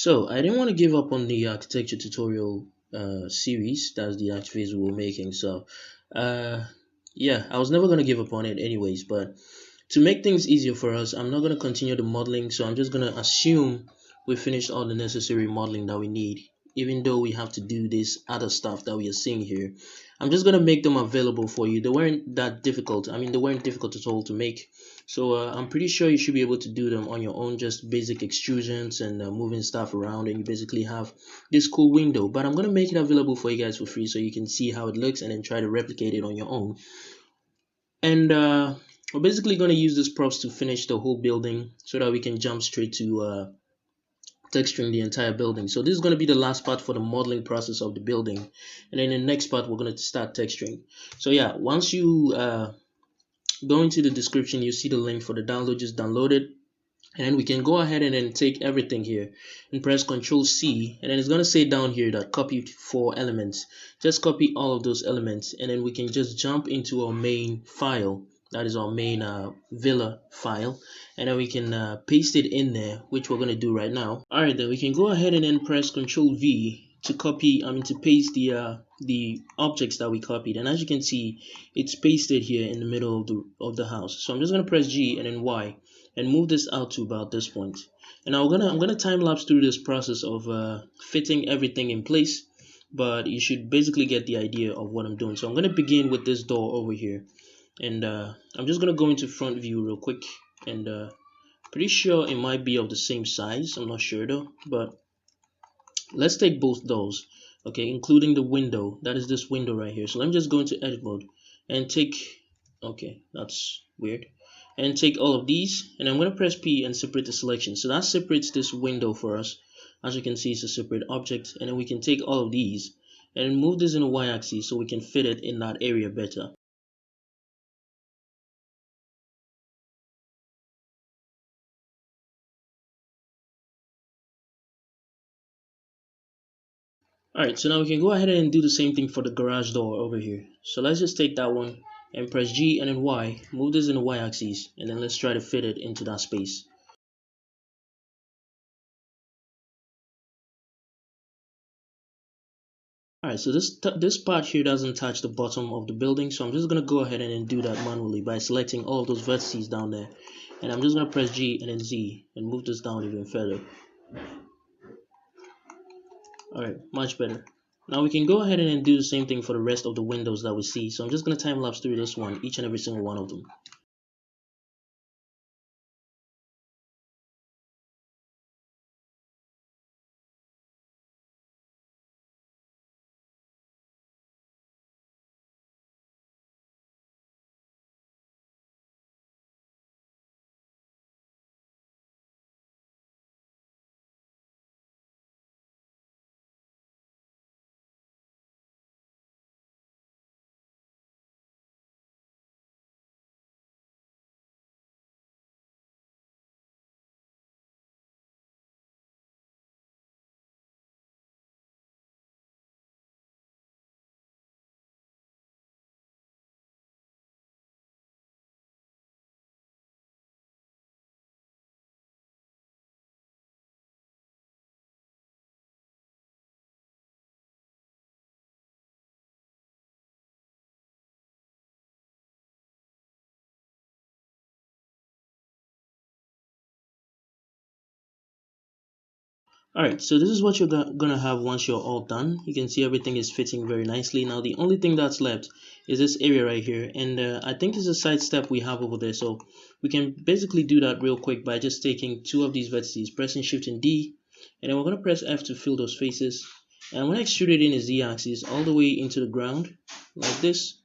So I didn't want to give up on the architecture tutorial series. That's the activities we were making. So uh, yeah, I was never going to give up on it anyways. But to make things easier for us, I'm not going to continue the modeling. So I'm just going to assume we finished all the necessary modeling that we need, even though we have to do this other stuff that we are seeing here. I'm just going to make them available for you. They weren't that difficult. I mean, they weren't difficult at all to make. So I'm pretty sure you should be able to do them on your own, just basic extrusions and moving stuff around, and you basically have this cool window. But I'm going to make it available for you guys for free so you can see how it looks and then try to replicate it on your own. And we're basically going to use these props to finish the whole building so that we can jump straight to texturing the entire building. So this is going to be the last part for the modeling process of the building, and then in the next part we're going to start texturing. So yeah, once you go into the description, you see the link for the download. Just download it, and then we can go ahead and then take everything here and press Ctrl C, and then it's going to say down here that copy 4 elements. Just copy all of those elements, and then we can just jump into our main file. That is our main villa file, and then we can paste it in there, which we're going to do right now. All right, then we can go ahead and then press Ctrl V to to paste the objects that we copied. And as you can see, it's pasted here in the middle of the house. So I'm just going to press G and then Y and move this out to about this point. And now I'm gonna time lapse through this process of fitting everything in place, but you should basically get the idea of what I'm doing. So I'm gonna begin with this door over here, and I'm just gonna go into front view real quick, and pretty sure it might be of the same size. I'm not sure though, but let's take both doors, okay, including the window. That is this window right here. So let me just go into edit mode and take, okay, that's weird, and take all of these, and I'm going to press P and separate the selection. So that separates this window for us. As you can see, it's a separate object, and then we can take all of these and move this in a y-axis so we can fit it in that area better. Alright, so now we can go ahead and do the same thing for the garage door over here. So let's just take that one and press G and then Y, move this in the y-axis, and then let's try to fit it into that space. Alright, so this part here doesn't touch the bottom of the building, so I'm just going to go ahead and then do that manually by selecting all of those vertices down there. And I'm just going to press G and then Z and move this down even further. Alright, much better. Now we can go ahead and then do the same thing for the rest of the windows that we see. So I'm just going to time lapse through this one, each and every single one of them. Alright, so this is what you're gonna have once you're all done. You can see everything is fitting very nicely. Now the only thing that's left is this area right here, and I think it's a side step we have over there. So we can basically do that real quick by just taking 2 of these vertices, pressing Shift and D, and then we're gonna press F to fill those faces. And I'm gonna extrude it in a Z-axis all the way into the ground, like this.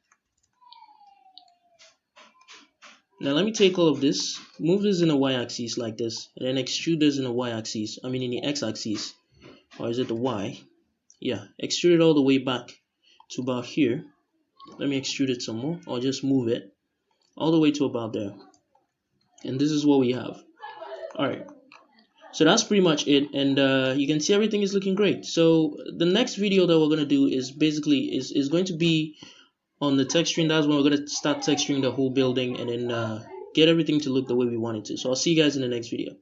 Now let me take all of this, move this in a y-axis like this, and then extrude this in a y-axis, in the x-axis, or is it the y? Yeah, extrude it all the way back to about here. Let me extrude it some more, or just move it all the way to about there. And this is what we have. Alright, so that's pretty much it, and you can see everything is looking great. So the next video that we're going to do is basically is going to be on the texturing. That's when we're going to start texturing the whole building and then get everything to look the way we want it to. So I'll see you guys in the next video.